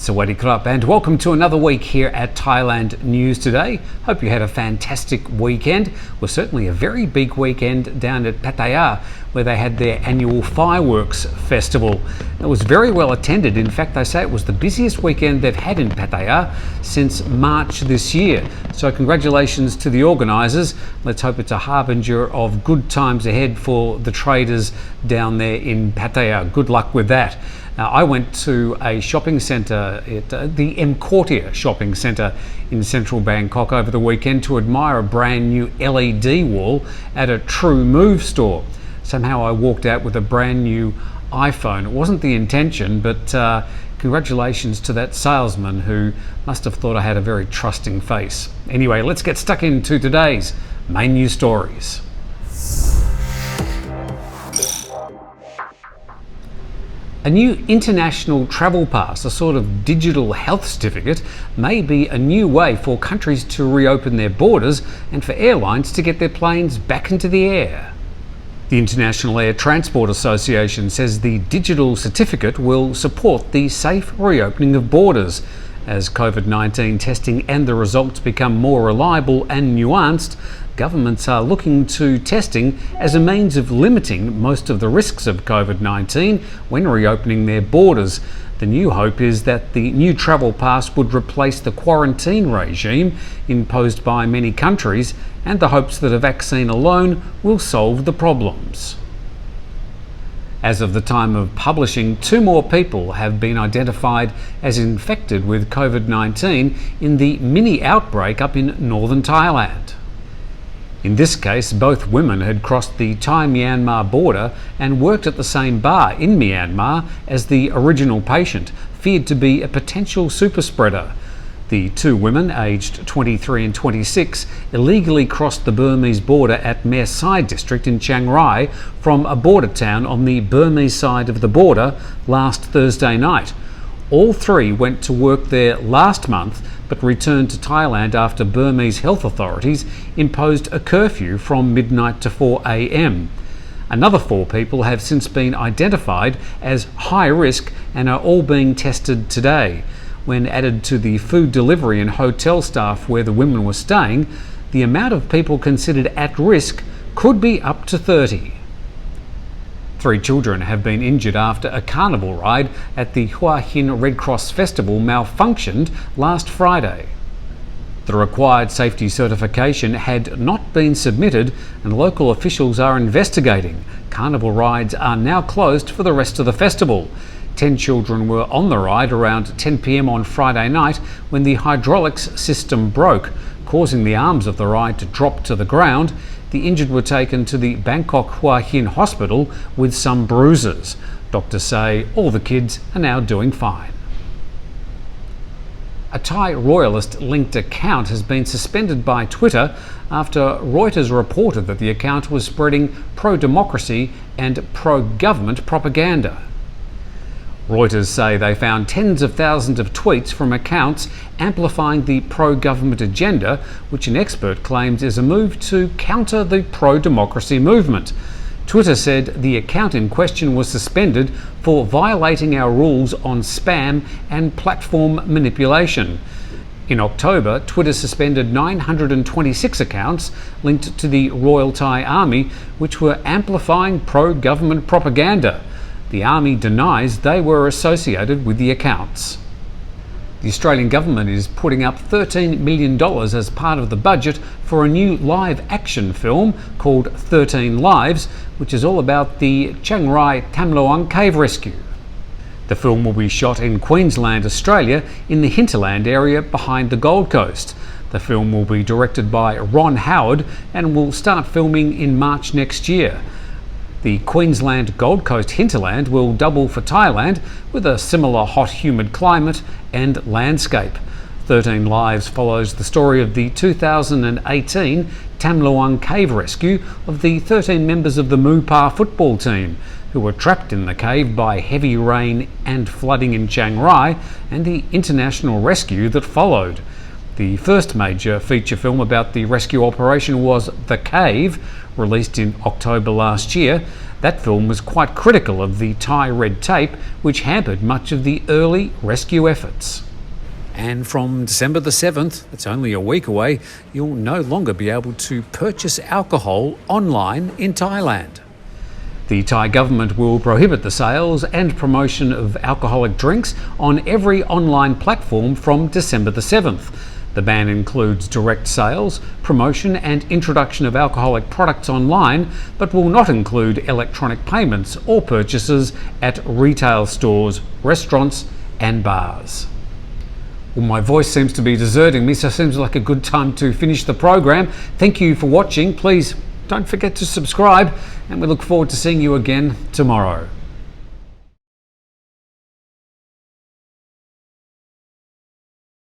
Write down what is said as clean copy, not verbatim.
Sawadee krap, and welcome to another week here at Thailand News Today. Hope you had a fantastic weekend. Well, certainly a very big weekend down at Pattaya, where they had their annual fireworks festival. It was very well attended. In fact, they say it was the busiest weekend they've had in Pattaya since March this year. So congratulations to the organisers. Let's hope it's a harbinger of good times ahead for the traders down there in Pattaya. Good luck with that. Now, I went to a shopping centre, the Quartier shopping centre in central Bangkok over the weekend to admire a brand new LED wall at a True Move store. Somehow I walked out with a brand new iPhone. It wasn't the intention, but congratulations to that salesman who must have thought I had a very trusting face. Anyway, let's get stuck into today's main news stories. A new international travel pass, a sort of digital health certificate, may be a new way for countries to reopen their borders and for airlines to get their planes back into the air. The International Air Transport Association says the digital certificate will support the safe reopening of borders. As COVID-19 testing and the results become more reliable and nuanced, governments are looking to testing as a means of limiting most of the risks of COVID-19 when reopening their borders. The new hope is that the new travel pass would replace the quarantine regime imposed by many countries, and the hopes that a vaccine alone will solve the problems. As of the time of publishing, 2 more people have been identified as infected with COVID-19 in the mini outbreak up in northern Thailand. In this case, both women had crossed the Thai-Myanmar border and worked at the same bar in Myanmar as the original patient, feared to be a potential super spreader. The 2 women, aged 23 and 26, illegally crossed the Burmese border at Mae Sai district in Chiang Mai from a border town on the Burmese side of the border last Thursday night. All 3 went to work there last month but returned to Thailand after Burmese health authorities imposed a curfew from midnight to 4 a.m. Another 4 people have since been identified as high risk and are all being tested today. When added to the food delivery and hotel staff where the women were staying, the amount of people considered at risk could be up to 30. 3 children have been injured after a carnival ride at the Hua Hin Red Cross Festival malfunctioned last Friday. The required safety certification had not been submitted and local officials are investigating. Carnival rides are now closed for the rest of the festival. 10 children were on the ride around 10 p.m. on Friday night when the hydraulics system broke, causing the arms of the ride to drop to the ground. The injured were taken to the Bangkok Hua Hin hospital with some bruises. Doctors say all the kids are now doing fine. A Thai royalist-linked account has been suspended by Twitter after Reuters reported that the account was spreading pro-democracy and pro-government propaganda. Reuters say they found tens of thousands of tweets from accounts amplifying the pro-government agenda, which an expert claims is a move to counter the pro-democracy movement. Twitter said the account in question was suspended for violating our rules on spam and platform manipulation. In October, Twitter suspended 926 accounts linked to the Royal Thai Army, which were amplifying pro-government propaganda. The Army denies they were associated with the accounts. The Australian government is putting up $13 million as part of the budget for a new live-action film called 13 Lives, which is all about the Chiang Mai Tham Luang cave rescue. The film will be shot in Queensland, Australia, in the hinterland area behind the Gold Coast. The film will be directed by Ron Howard and will start filming in March next year. The Queensland Gold Coast hinterland will double for Thailand with a similar hot, humid climate and landscape. 13 Lives follows the story of the 2018 Tham Luang cave rescue of the 13 members of the Mupar football team, who were trapped in the cave by heavy rain and flooding in Chiang Mai, and the international rescue that followed. The first major feature film about the rescue operation was The Cave, released in October last year. That film was quite critical of the Thai red tape, which hampered much of the early rescue efforts. And from December the 7th, it's only a week away, you'll no longer be able to purchase alcohol online in Thailand. The Thai government will prohibit the sales and promotion of alcoholic drinks on every online platform from December the 7th. The ban includes direct sales, promotion and introduction of alcoholic products online, but will not include electronic payments or purchases at retail stores, restaurants and bars. Well, my voice seems to be deserting me, so it seems like a good time to finish the program. Thank you for watching. Please don't forget to subscribe, and we look forward to seeing you again tomorrow.